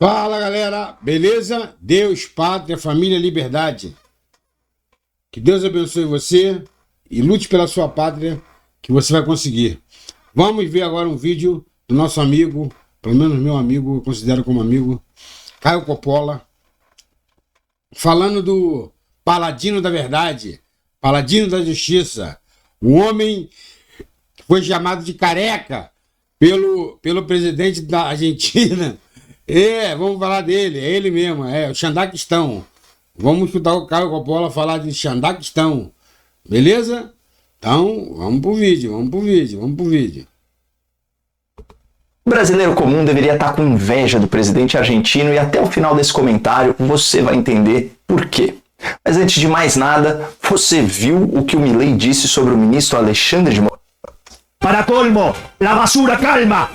Fala galera, beleza? Deus, pátria, família, liberdade. Que Deus abençoe você e lute pela sua pátria que você vai conseguir. Vamos ver agora um vídeo do nosso amigo, pelo menos meu amigo, eu considero como amigo, Caio Coppola, falando do paladino da verdade, paladino da justiça, o homem que foi chamado de careca pelo presidente da Argentina. Vamos falar dele, é ele mesmo, o Xandaquistão. Vamos escutar o Caio Coppola falar de Xandaquistão, beleza? Então, vamos pro vídeo. O brasileiro comum deveria estar com inveja do presidente argentino e até o final desse comentário você vai entender por quê. Mas antes de mais nada, você viu o que o Milei disse sobre o ministro Alexandre de Moraes? Para colmo, la basura calva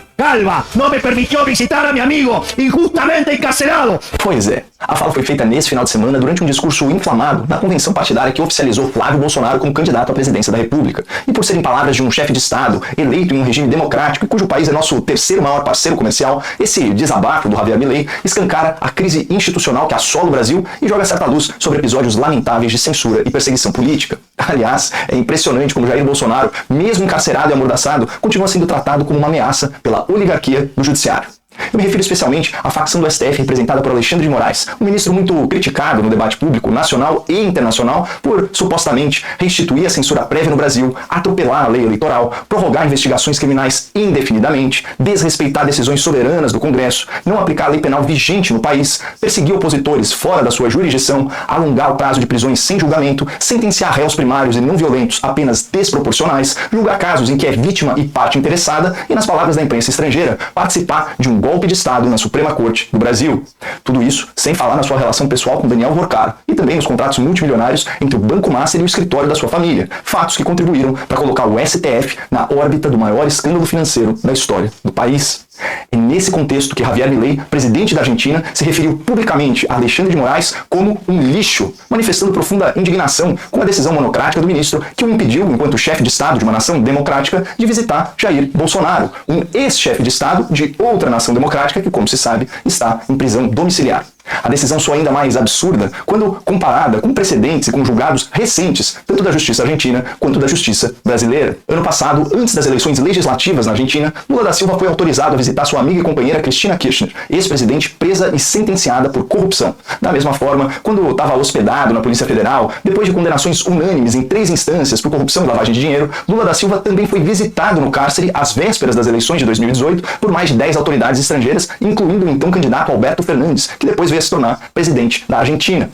no me permitió visitar a mi amigo injustamente encarcelado. Pois é, a fala foi feita nesse final de semana durante um discurso inflamado na convenção partidária que oficializou Flávio Bolsonaro como candidato à presidência da República. E por serem palavras de um chefe de Estado eleito em um regime democrático e cujo país é nosso terceiro maior parceiro comercial, esse desabafo do Javier Milei escancara a crise institucional que assola o Brasil e joga certa luz sobre episódios lamentáveis de censura e perseguição política. Aliás, é impressionante como Jair Bolsonaro, mesmo encarcerado e amordaçado, continua sendo tratado como uma ameaça pela oligarquia do judiciário. Eu me refiro especialmente à facção do STF representada por Alexandre de Moraes, um ministro muito criticado no debate público nacional e internacional por, supostamente, restituir a censura prévia no Brasil, atropelar a lei eleitoral, prorrogar investigações criminais indefinidamente, desrespeitar decisões soberanas do Congresso, não aplicar a lei penal vigente no país, perseguir opositores fora da sua jurisdição, alongar o prazo de prisões sem julgamento, sentenciar réus primários e não violentos apenas desproporcionais, julgar casos em que é vítima e parte interessada e, nas palavras da imprensa estrangeira, participar de um golpe de Estado na Suprema Corte do Brasil. Tudo isso sem falar na sua relação pessoal com Daniel Horcaro e também nos contratos multimilionários entre o Banco Master e o escritório da sua família, fatos que contribuíram para colocar o STF na órbita do maior escândalo financeiro da história do país. É nesse contexto que Javier Milei, presidente da Argentina, se referiu publicamente a Alexandre de Moraes como um lixo, manifestando profunda indignação com a decisão monocrática do ministro que o impediu, enquanto chefe de Estado de uma nação democrática, de visitar Jair Bolsonaro, um ex-chefe de Estado de outra nação democrática que, como se sabe, está em prisão domiciliar. A decisão soa ainda mais absurda quando comparada com precedentes e com julgados recentes, tanto da justiça argentina quanto da justiça brasileira. Ano passado, antes das eleições legislativas na Argentina, Lula da Silva foi autorizado a visitar sua amiga e companheira Cristina Kirchner, ex-presidente presa e sentenciada por corrupção. Da mesma forma, quando estava hospedado na Polícia Federal, depois de condenações unânimes em 3 instâncias por corrupção e lavagem de dinheiro, Lula da Silva também foi visitado no cárcere às vésperas das eleições de 2018 por mais de 10 autoridades estrangeiras, incluindo o então candidato Alberto Fernandes, que depois veio a se tornar presidente da Argentina.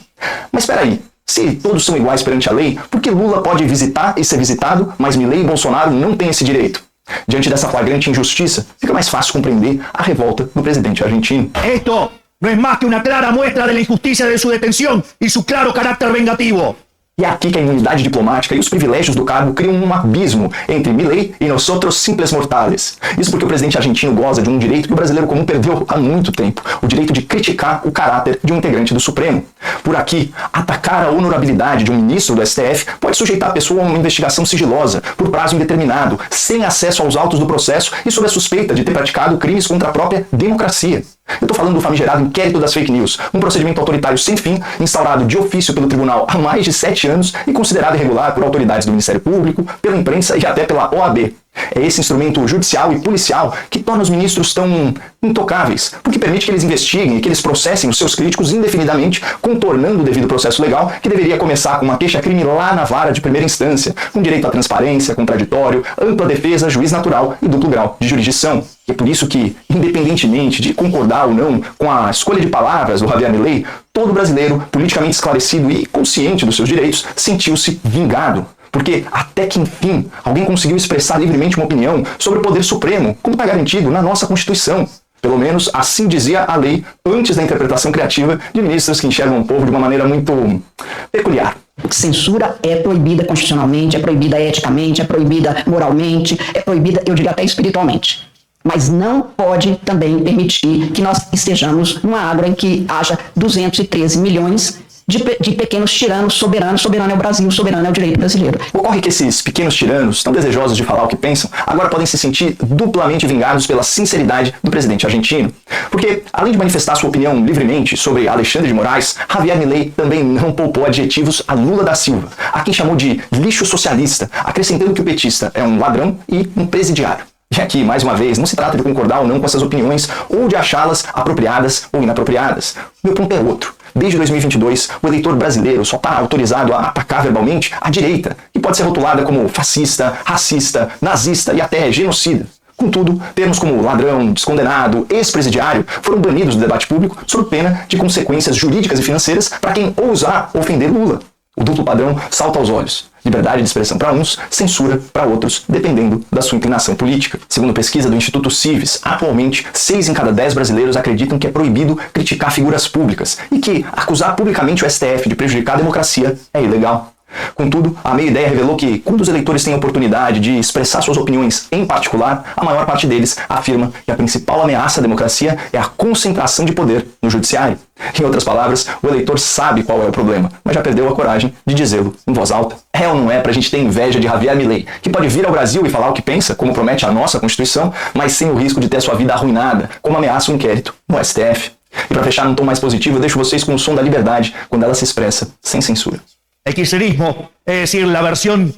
Mas espera aí, se todos são iguais perante a lei, por que Lula pode visitar e ser visitado, mas Milei e Bolsonaro não têm esse direito? Diante dessa flagrante injustiça, fica mais fácil compreender a revolta do presidente argentino. Esto no es más que una clara muestra de la injusticia de su detención y su claro carácter vengativo. E é aqui que a imunidade diplomática e os privilégios do cargo criam um abismo entre Milei e nós outros simples mortais. Isso porque o presidente argentino goza de um direito que o brasileiro comum perdeu há muito tempo, o direito de criticar o caráter de um integrante do Supremo. Por aqui, atacar a honorabilidade de um ministro do STF pode sujeitar a pessoa a uma investigação sigilosa, por prazo indeterminado, sem acesso aos autos do processo e sob a suspeita de ter praticado crimes contra a própria democracia. Eu estou falando do famigerado inquérito das fake news, um procedimento autoritário sem fim, instaurado de ofício pelo tribunal há mais de 7 anos e considerado irregular por autoridades do Ministério Público, pela imprensa e até pela OAB. É esse instrumento judicial e policial que torna os ministros tão intocáveis, porque permite que eles investiguem e que eles processem os seus críticos indefinidamente, contornando o devido processo legal, que deveria começar com uma queixa-crime lá na vara de primeira instância, com direito à transparência, contraditório, ampla defesa, juiz natural e duplo grau de jurisdição. E é por isso que, independentemente de concordar ou não com a escolha de palavras do Javier Milei, todo brasileiro, politicamente esclarecido e consciente dos seus direitos, sentiu-se vingado. Porque até que enfim alguém conseguiu expressar livremente uma opinião sobre o poder supremo, como está garantido na nossa Constituição. Pelo menos assim dizia a lei antes da interpretação criativa de ministros que enxergam o povo de uma maneira muito peculiar. Censura é proibida constitucionalmente, é proibida eticamente, é proibida moralmente, é proibida, eu diria até espiritualmente. Mas não pode também permitir que nós estejamos numa água em que haja 213 milhões de pequenos tiranos soberanos. Soberano é o Brasil, soberano é o direito brasileiro. Ocorre que esses pequenos tiranos, tão desejosos de falar o que pensam, agora podem se sentir duplamente vingados pela sinceridade do presidente argentino. Porque, além de manifestar sua opinião livremente sobre Alexandre de Moraes, Javier Milei também não poupou adjetivos a Lula da Silva, a quem chamou de lixo socialista, acrescentando que o petista é um ladrão e um presidiário. E aqui, mais uma vez, não se trata de concordar ou não com essas opiniões, ou de achá-las apropriadas ou inapropriadas. Meu ponto é outro. Desde 2022, o eleitor brasileiro só está autorizado a atacar verbalmente a direita, que pode ser rotulada como fascista, racista, nazista e até genocida. Contudo, termos como ladrão, descondenado, ex-presidiário foram banidos do debate público sob pena de consequências jurídicas e financeiras para quem ousar ofender Lula. O duplo padrão salta aos olhos. Liberdade de expressão para uns, censura para outros, dependendo da sua inclinação política. Segundo pesquisa do Instituto Cives, atualmente 6 em cada 10 brasileiros acreditam que é proibido criticar figuras públicas e que acusar publicamente o STF de prejudicar a democracia é ilegal. Contudo, a meia-ideia revelou que, quando os eleitores têm a oportunidade de expressar suas opiniões em particular, a maior parte deles afirma que a principal ameaça à democracia é a concentração de poder no judiciário. Em outras palavras, o eleitor sabe qual é o problema, mas já perdeu a coragem de dizê-lo em voz alta. É ou não é pra gente ter inveja de Javier Milei, que pode vir ao Brasil e falar o que pensa, como promete a nossa Constituição, mas sem o risco de ter sua vida arruinada, como ameaça o inquérito no STF? E para fechar num tom mais positivo, eu deixo vocês com o som da liberdade, quando ela se expressa sem censura. El kirchnerismo, es decir, la versión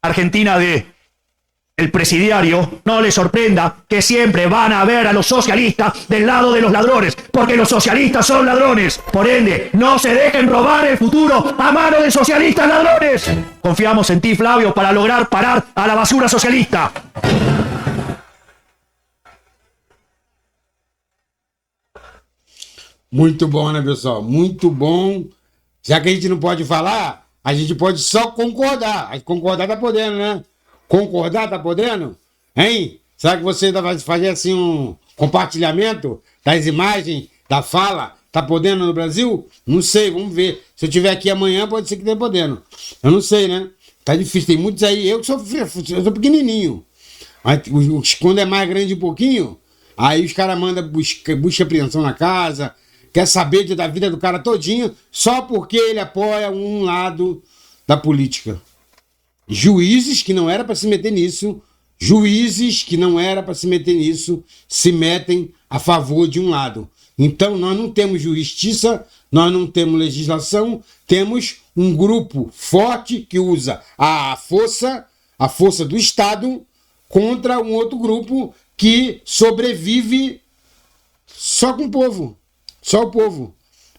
argentina de el presidiario, no les sorprenda que siempre van a ver a los socialistas del lado de los ladrones, porque los socialistas son ladrones. Por ende, no se dejen robar el futuro a mano de socialistas ladrones. Confiamos en ti, Flavio, para lograr parar a la basura socialista. Muito bom, né, pessoal? Muito bom. Já que a gente não pode falar, a gente pode só concordar. Concordar tá podendo, né? Concordar tá podendo? Hein? Será que você vai fazer assim um compartilhamento das imagens, da fala? Tá podendo no Brasil? Não sei, vamos ver. Se eu tiver aqui amanhã, pode ser que tenha podendo. Eu não sei, né? Tá difícil, tem muitos aí. Eu sou pequenininho. Mas quando é mais grande um pouquinho, aí os caras mandam busca apreensão na casa, quer saber da vida do cara todinho, só porque ele apoia um lado da política. Juízes que não era para se meter nisso, se metem a favor de um lado. Então nós não temos justiça, nós não temos legislação, temos um grupo forte que usa a força do Estado contra um outro grupo que sobrevive só com o povo. Só o povo.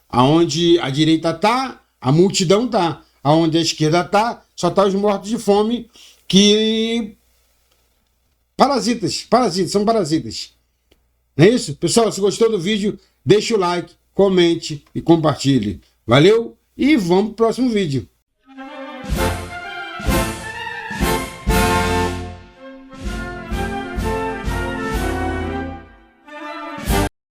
Aonde a direita tá, a multidão tá. Aonde a esquerda tá, só tá os mortos de fome que... são parasitas. Não é isso? Pessoal, se gostou do vídeo, deixa o like, comente e compartilhe. Valeu? E vamos pro próximo vídeo.